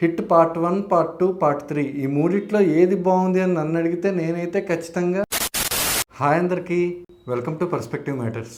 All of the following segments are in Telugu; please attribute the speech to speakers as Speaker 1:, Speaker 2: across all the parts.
Speaker 1: హిట్ పార్ట్ 1, పార్ట్ 2, పార్ట్ 3 ఈ మూడిట్లో ఏది బాగుంది అని నన్ను అడిగితే నేనైతే ఖచ్చితంగా హాయ్ అందరికీ, వెల్కమ్ టు పర్స్పెక్టివ్ మ్యాటర్స్.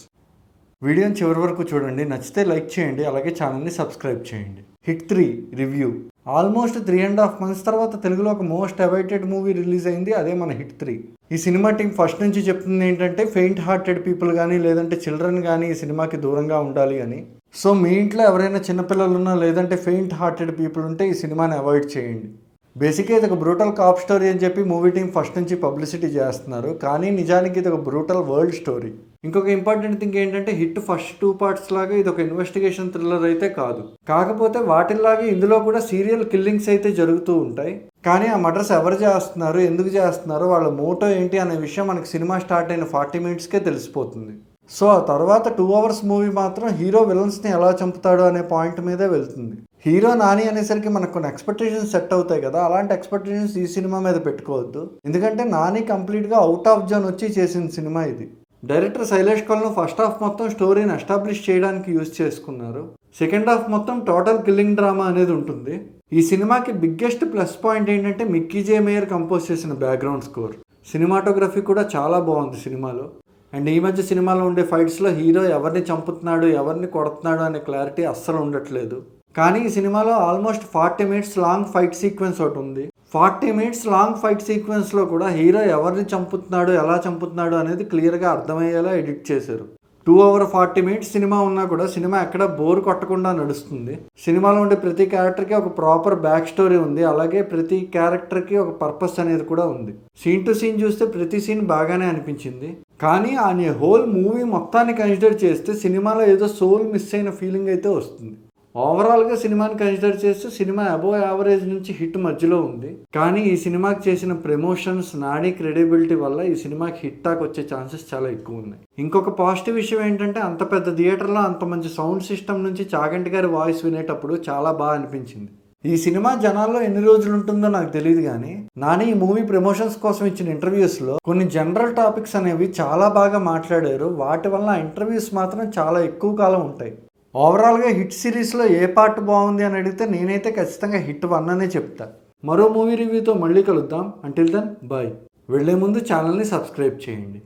Speaker 1: వీడియోని చివరి వరకు చూడండి, నచ్చితే లైక్ చేయండి, అలాగే ఛానల్ని సబ్స్క్రైబ్ చేయండి. Hit 3 review. ఆల్మోస్ట్ 3.5 months తర్వాత తెలుగులో ఒక మోస్ట్ అవైటెడ్ మూవీ రిలీజ్ అయింది, అదే మన హిట్ 3. ఈ సినిమా టీం ఫస్ట్ నుంచి చెప్తుంది ఏంటంటే ఫెయింట్ హార్టెడ్ పీపుల్ కానీ లేదంటే చిల్డ్రన్ కానీ ఈ సినిమాకి దూరంగా ఉండాలి అని. సో మీ ఇంట్లో ఎవరైనా చిన్నపిల్లలు ఉన్నా లేదంటే ఫెయింట్ హార్టెడ్ పీపుల్ ఉంటే ఈ సినిమాని అవాయిడ్ చేయండి. బేసిక్గా ఇది ఒక బ్రూటల్ కాప్ స్టోరీ అని చెప్పి మూవీ టీం ఫస్ట్ నుంచి పబ్లిసిటీ చేస్తున్నారు, కానీ నిజానికి ఇది ఒక బ్రూటల్ వరల్డ్ స్టోరీ. ఇంకొక ఇంపార్టెంట్ థింగ్ ఏంటంటే హిట్ ఫస్ట్ 2 parts లాగా ఇది ఒక ఇన్వెస్టిగేషన్ థ్రిల్లర్ అయితే కాదు. కాకపోతే వాటిల్లాగే ఇందులో కూడా సీరియల్ కిల్లింగ్స్ అయితే జరుగుతూ ఉంటాయి, కానీ ఆ మర్డర్స్ ఎవరు చేస్తున్నారు, ఎందుకు చేస్తున్నారు, వాళ్ళ మోటో ఏంటి అనే విషయం మనకి సినిమా స్టార్ట్ అయిన 40 minutesకే తెలిసిపోతుంది. సో ఆ తర్వాత 2 hours మూవీ మాత్రం హీరో విలన్స్ని ఎలా చంపుతాడు అనే పాయింట్ మీదే వెళ్తుంది. హీరో నాని అనేసరికి మనకు కొన్ని ఎక్స్పెక్టేషన్స్ సెట్ అవుతాయి కదా, అలాంటి ఎక్స్పెక్టేషన్స్ ఈ సినిమా మీద పెట్టుకోవద్దు. ఎందుకంటే నాని కంప్లీట్గా అవుట్ ఆఫ్ జోన్ వచ్చి చేసిన సినిమా ఇది. డైరెక్టర్ శైలేష్ కొలను ఫస్ట్ హాఫ్ మొత్తం స్టోరీని ఎస్టాబ్లిష్ చేయడానికి యూజ్ చేసుకున్నారు. సెకండ్ హాఫ్ మొత్తం టోటల్ కిల్లింగ్ డ్రామా అనేది ఉంటుంది. ఈ సినిమాకి బిగ్గెస్ట్ ప్లస్ పాయింట్ ఏంటంటే మిక్కీ జే మేయర్ కంపోజ్ చేసిన బ్యాక్గ్రౌండ్ స్కోర్. సినిమాటోగ్రఫీ కూడా చాలా బాగుంది సినిమాలో. అండ్ ఈ మధ్య సినిమాలో ఉండే ఫైట్స్లో హీరో ఎవరిని చంపుతున్నాడు, ఎవరిని కొడుతున్నాడు అనే క్లారిటీ అస్సలు ఉండట్లేదు. కానీ ఈ సినిమాలో almost 40 minutes long fight sequence ఒకటి ఉంది. 40 minutes లాంగ్ ఫైట్ సీక్వెన్స్లో కూడా హీరో ఎవరిని చంపుతున్నాడు, ఎలా చంపుతున్నాడు అనేది క్లియర్గా అర్థమయ్యేలా ఎడిట్ చేశారు. 2 hours 40 minutes సినిమా ఉన్నా కూడా సినిమా ఎక్కడ బోర్ కొట్టకుండా నడుస్తుంది. సినిమాలో ఉండే ప్రతి క్యారెక్టర్కి ఒక ప్రాపర్ బ్యాక్ స్టోరీ ఉంది, అలాగే ప్రతి క్యారెక్టర్కి ఒక పర్పస్ అనేది కూడా ఉంది. సీన్ టు సీన్ చూస్తే ప్రతి సీన్ బాగానే అనిపించింది, కానీ ఆ హోల్ మూవీ మొత్తాన్ని కన్సిడర్ చేస్తే సినిమాలో ఏదో సోల్ మిస్ అయిన ఫీలింగ్ అయితే వస్తుంది. ఓవరాల్గా సినిమాని కన్సిడర్ చేస్తే సినిమా అబోవ్ యావరేజ్ నుంచి హిట్ మధ్యలో ఉంది, కానీ ఈ సినిమాకి చేసిన ప్రమోషన్స్, నాని క్రెడిబిలిటీ వల్ల ఈ సినిమాకి హిట్ టాక్ వచ్చే ఛాన్సెస్ చాలా ఎక్కువ ఉన్నాయి. ఇంకొక పాజిటివ్ విషయం ఏంటంటే అంత పెద్ద థియేటర్లో అంత మంచి సౌండ్ సిస్టమ్ నుంచి చాగంటి గారి వాయిస్ వినేటప్పుడు చాలా బాగా అనిపించింది. ఈ సినిమా జనాల్లో ఎన్ని రోజులు ఉంటుందో నాకు తెలియదు, కానీ నాని ఈ మూవీ ప్రమోషన్స్ కోసం ఇచ్చిన ఇంటర్వ్యూస్లో కొన్ని జనరల్ టాపిక్స్ అనేవి చాలా బాగా మాట్లాడారు. వాటి వల్ల ఆ ఇంటర్వ్యూస్ మాత్రం చాలా ఎక్కువ కాలం ఉంటాయి. ఓవరాల్గా హిట్ సిరీస్లో ఏ పార్ట్ బాగుంది అని అడిగితే నేనైతే ఖచ్చితంగా హిట్ 1 అనే చెప్తా. మరో మూవీ రివ్యూతో మళ్ళీ కలుద్దాం. Until then bye. వెళ్లే ముందు ఛానల్ని సబ్స్క్రైబ్ చేయండి.